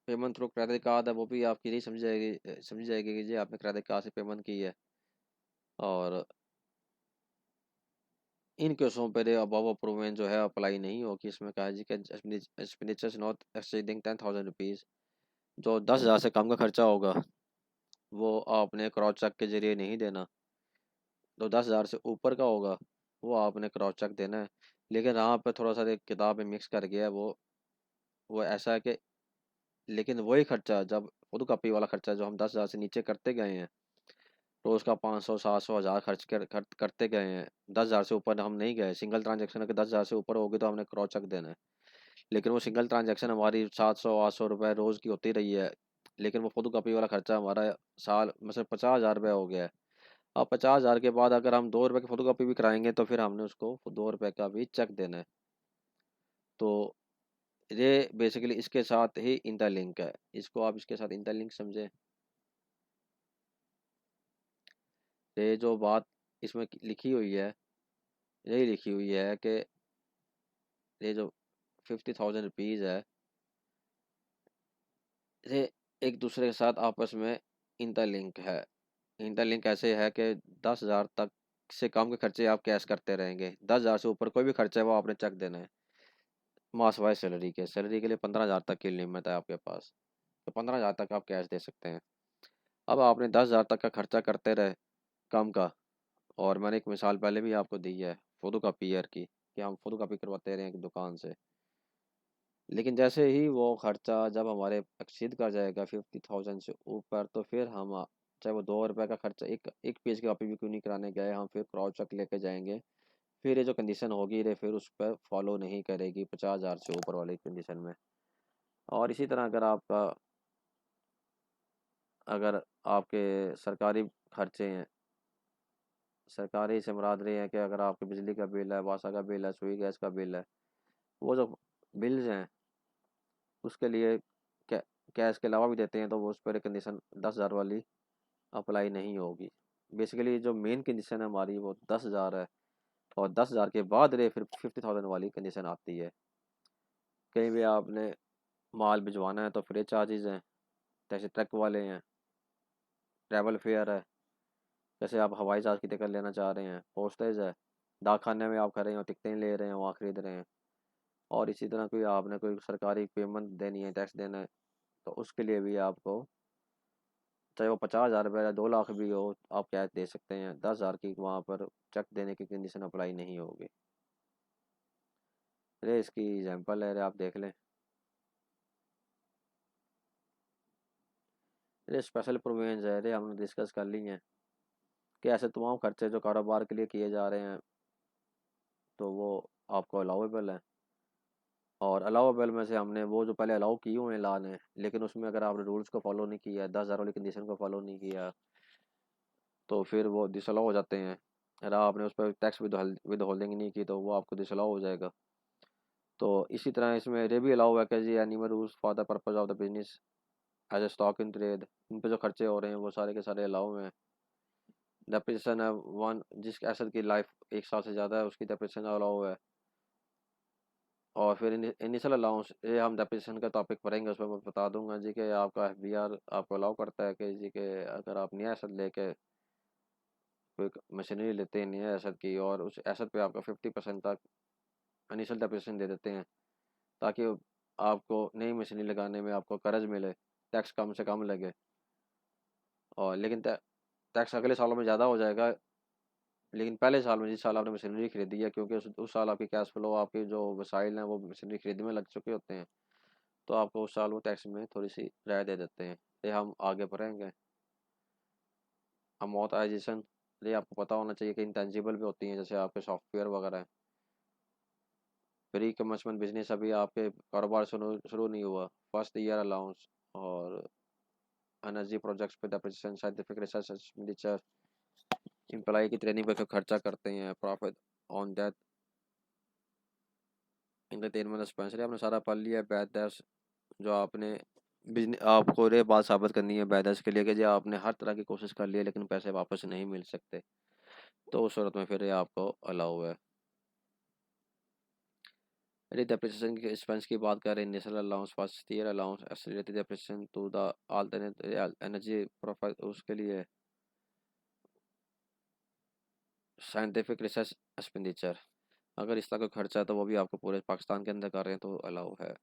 पेमेंट थ्रू क्रेडिट कार्ड है, वो भी आपकी नहीं समझ जाएगी कि जी आपने क्रेडिट कार्ड से पेमेंट की है। और इन केसों पर अबव अप्रूवमेंट जो है अप्लाई नहीं होगी। इसमें कहा है जी कि एक्सपेंडिचर्स नॉट एक्सीडिंग 10,000 रुपीज़, जो 10,000 से कम का खर्चा होगा वो आपने क्रॉस चेक के जरिए नहीं देना। तो 10,000 से ऊपर का होगा वो आपने क्रॉस चेक देना है। लेकिन यहाँ पे थोड़ा सा एक किताब में मिक्स कर गया है, वो ऐसा है कि लेकिन वही खर्चा जब फोटो कॉपी वाला खर्चा जो हम 10,000 से नीचे करते गए हैं, रोज़ का 500 700 हज़ार करते गए हैं, 10,000 से ऊपर हम नहीं गए। सिंगल ट्रांजेक्शन अगर 10,000 से ऊपर होगी तो हमने क्रॉस चेक देना है। लेकिन वो सिंगल ट्रांजेक्शन हमारी 700 800 रुपये रोज़ की होती रही है, लेकिन वो फोटो कॉपी वाला खर्चा हमारा साल मतलब 50,000 रुपये हो गया है। अब 50,000 के बाद अगर हम 2 रुपये की फोटो कॉपी भी कराएंगे तो फिर हमने उसको 2 रुपये का भी चेक देना है। तो ये बेसिकली इसके साथ ही इंटरलिंक है, इसको आप इसके साथ इंटरलिंक समझें। ये जो बात इसमें लिखी हुई है, यही लिखी हुई है कि ये जो 50,000 रुपीज़ है, ये एक दूसरे के साथ आपस में इंटरलिंक है। इंटरलिंक ऐसे है कि 10,000 तक से कम के खर्चे आप कैश करते रहेंगे, 10,000 से ऊपर कोई भी खर्चा है वो आपने चेक देना है। मास वाइज सैलरी के लिए 15,000 तक की लिमिट है आपके पास, तो 15,000 तक आप कैश दे सकते हैं। अब आपने 10,000 तक का खर्चा करते रहे कम का, और मैंने एक मिसाल पहले भी आपको दी है फोटो कापियर की कि हम फोटो कापी करवाते रहे एक दुकान से। लेकिन जैसे ही वो खर्चा जब हमारे एक्सीड कर जाएगा 50,000 से ऊपर, तो फिर हम चाहे वो 2 रुपये का खर्चा एक एक पेज की कापी भी क्यों नहीं कराने गए, हम फिर क्रॉस चेक लेके जाएंगे। फिर ये जो कंडीशन होगी ये फिर उस पर फॉलो नहीं करेगी 50,000 से ऊपर वाली कंडीशन में। और इसी तरह अगर आपके सरकारी खर्चे हैं, सरकारी से मुराद रही है कि अगर आपके बिजली का बिल है, वासा का बिल है, सुई गैस का बिल है, वो जो बिल्स हैं उसके लिए कै कैश के अलावा भी देते हैं, तो वो उस पर कंडीशन 10,000 वाली अप्लाई नहीं होगी। बेसिकली जो मेन कंडीशन है हमारी वो 10,000 है, और 10,000 के बाद रे फिर 50,000 वाली कंडीशन आती है। कहीं भी आपने माल भिजवाना है तो फ्री चार्जेज़ हैं, जैसे ट्रक वाले हैं, ट्रैवल फेयर है, जैसे आप हवाई जहाज़ की टिकट लेना चाह रहे हैं, पोस्टेज है, डाकखाने में आप खड़े हो टिकटें ले रहे हैं वहाँ खरीद रहे हैं। और इसी तरह कोई आपने कोई सरकारी पेमेंट देनी है, टैक्स देना है, तो उसके लिए भी आपको चाहे वो 50,000 रुपये या 2 लाख भी हो, आप कैश दे सकते हैं। 10,000 की वहाँ पर चेक देने की कंडीशन अप्लाई नहीं होगी। अरे इसकी एग्जाम्पल है, अरे आप देख लें। अरे स्पेशल प्रोविजंस है, अरे हमने डिस्कस कर ली हैं कि ऐसे तमाम खर्चे जो कारोबार के लिए किए जा रहे हैं तो वो आपको अलाउेबल है। और अलाउेबल में से हमने वो जो पहले अलाउ किए हुए हैं लॉ ने, लेकिन उसमें अगर आपने रूल्स को फॉलो नहीं किया, 10,000 वाली कंडीशन को फॉलो नहीं किया, तो फिर वो डिसअलाउ हो जाते हैं। अगर आपने उस पर टैक्स विद होल्डिंग नहीं की तो वो आपको डिसअलाउ हो जाएगा। तो इसी तरह इसमें ये भी अलाउ है कि जी animal rules for the purpose of the business as a stock in trade, इन पे जो खर्चे हो रहे हैं वो सारे के सारे अलाउ हैं। डेप्रिसिएशन है वन, जिस एसेट की लाइफ 1 साल से ज़्यादा है उसकी डेप्रिसिएशन अलाउ है। और फिर इनिशियल अलाउंस, ये हम डेप्रिसिएशन का टॉपिक पढ़ेंगे उसमें मैं बता दूंगा जी कि आपका एफबीआर आपको अलाउ करता है कि जी के अगर आप नया एसेट लेके कोई मशीनरी लेते हैं नया एसेट की, और उस एसेट पे आपका 50% तक इनिशियल डेप्रिसिएशन दे देते हैं, ताकि आपको नई मशीनरी लगाने में आपको कर्ज मिले, टैक्स कम से कम लगे, और लेकिन टैक्स अगले सालों में ज़्यादा हो जाएगा। लेकिन पहले साल में जिस साल आपने मशीनरी खरीदी है, क्योंकि उस साल आपकी कैश फ्लो, आपके जो वसाइल हैं वो मशीनरी खरीदने में लग चुके होते हैं, तो आपको उस साल वो टैक्स में थोड़ी सी राय दे देते हैं। ये हम आगे बढ़ेंगे। अमोर्टाइजेशन, ये आपको पता होना चाहिए कि इंटेंजिबल भी होती हैं, जैसे आपके सॉफ्टवेयर वगैरह हैं। प्री कमर्शियल बिजनेस, अभी आपके कारोबार शुरू शुरू नहीं हुआ, फर्स्ट ईयर अलाउंस, और एनर्जी प्रोजेक्ट्स पे depreciation, scientific research expenditure, employee की ट्रेनिंग पे खर्चा करते हैं, profit on that, entertainment expense, आपने सारा पढ़ लिया। बैड डेट्स, जो आपने बिजनेस, आपको ये बात साबित करनी है बैड डेट्स के लिए कि जो आपने हर तरह की कोशिश कर ली है लेकिन पैसे वापस नहीं मिल सकते, तो उस सूरत में फिर ये आपको अलाउ है। यदि डेप्रिसिएशन की एक्सपेंस की बात करें, initial allowance, first year allowance, accelerated depreciation to the alternate energy profile, उसके लिए साइंटिफिक रिसर्च एक्सपेंडिचर, अगर इस तरह का खर्चा है तो वो भी आपको पूरे पाकिस्तान के अंदर कर रहे हैं तो अलाउ है।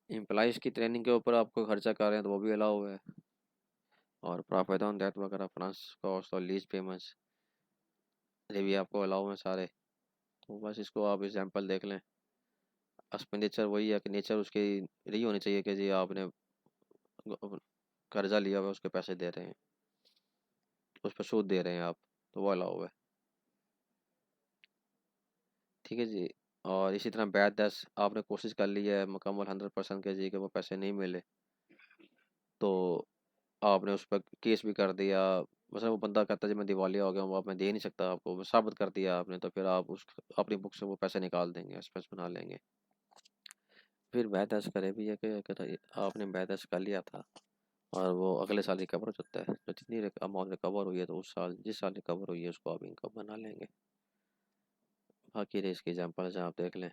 एम्प्लॉइज़ की ट्रेनिंग के ऊपर आपको खर्चा कर रहे हैं तो वो भी अलाउ है। और प्रॉफिट ऑन दैट वगैरह, फाइनेंस कॉस्ट और लीज पेमेंट्स, ये भी आपको अलाउ हैं सारे। तो बस इसको आप एग्जांपल देख लें। एक्सपेंडिचर वही है कि नेचर उसकी यही होनी चाहिए कि जी आपने कर्जा लिया हुआ है, उसके पैसे दे रहे हैं, उस पर सूद दे रहे हैं आप, तो वो अलाउ है। ठीक है जी। और इसी तरह बैड दस, आपने कोशिश कर ली है मुकम्मल 100% के जी के वो पैसे नहीं मिले, तो आपने उस पर केस भी कर दिया। मतलब वो बंदा कहता है जी मैं दिवालिया हो गया हूँ, अब मैं दे नहीं सकता आपको, वो साबित कर दिया आपने, तो फिर आप उस अपनी बुक से वो पैसे निकाल देंगे, एक्सपेंस बना लेंगे। फिर बैदस करे भी है कि आपने बैदस कर लिया था और वो अगले साल रिकवर हो जाता है, तो जितनी अमाउंट रिकवर हुई है तो उस साल जिस साल रिकवर हुई है उसको आप इनकम बना लेंगे। बाकी रेस की एग्जाम्पल से आप देख लें।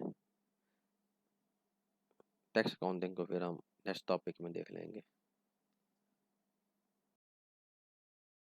टैक्स अकाउंटिंग को फिर हम नेक्स्ट टॉपिक में देख लेंगे।